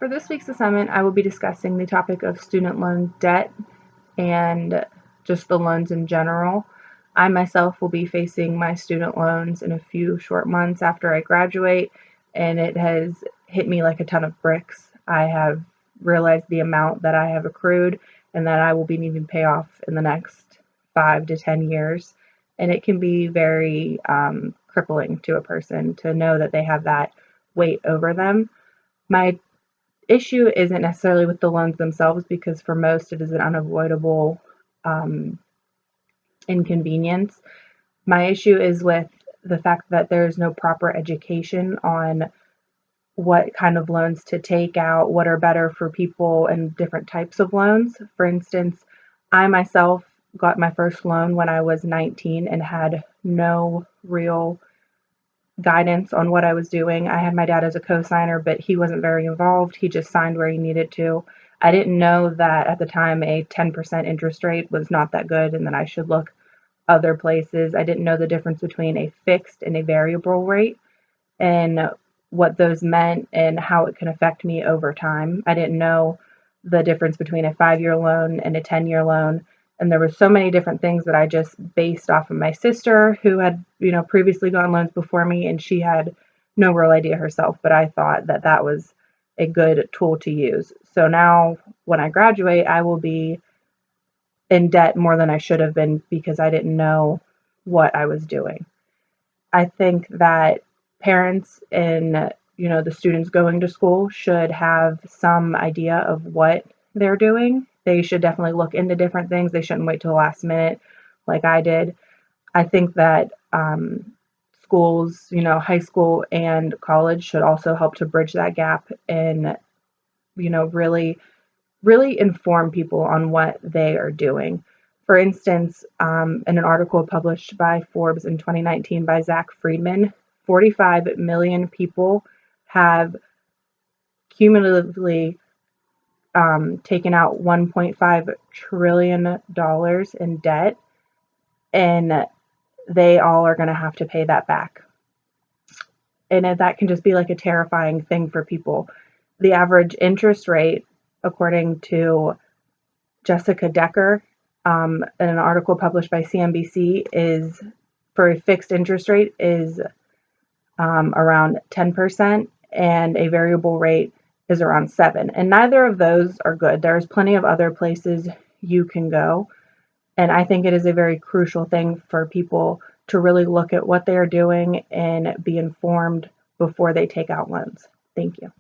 For this week's assignment, I will be discussing the topic of student loan debt and just the loans in general. I myself will be facing my student loans in a few short months after I graduate, and it has hit me like a ton of bricks. I have realized the amount that I have accrued and that I will be needing to pay off in the next 5 to 10 years. And it can be very crippling to a person to know that they have that weight over them. My issue isn't necessarily with the loans themselves because for most it is an unavoidable um, inconvenience. My issue is with the fact that there is no proper education on what kind of loans to take out, what are better for people, and different types of loans. For instance, I myself got my first loan when I was 19 and had no real guidance on what I was doing. I had my dad as a co-signer, but he wasn't very involved. He just signed where he needed to. I didn't know that at the time a 10% interest rate was not that good and that I should look other places. I didn't know the difference between a fixed and a variable rate and what those meant and how it can affect me over time. I didn't know the difference between a 5-year loan and a 10-year loan. And there were so many different things that I just based off of my sister who had, previously gone loans before me, and she had no real idea herself, but I thought that that was a good tool to use. So now when I graduate, I will be in debt more than I should have been because I didn't know what I was doing. I think that parents and the students going to school should have some idea of what they're doing. They should definitely look into different things. They shouldn't wait till the last minute like I did. I think that schools, high school and college should also help to bridge that gap and really really inform people on what they are doing. For instance, in an article published by Forbes in 2019 by Zach Friedman, 45 million people have cumulatively taken out $1.5 trillion in debt, and they all are going to have to pay that back. And that can just be like a terrifying thing for people. The average interest rate, according to Jessica Decker, in an article published by CNBC, is for a fixed interest rate is around 10%, and a variable rate is around 7%. And neither of those are good. There's plenty of other places you can go. And I think it is a very crucial thing for people to really look at what they are doing and be informed before they take out loans. Thank you.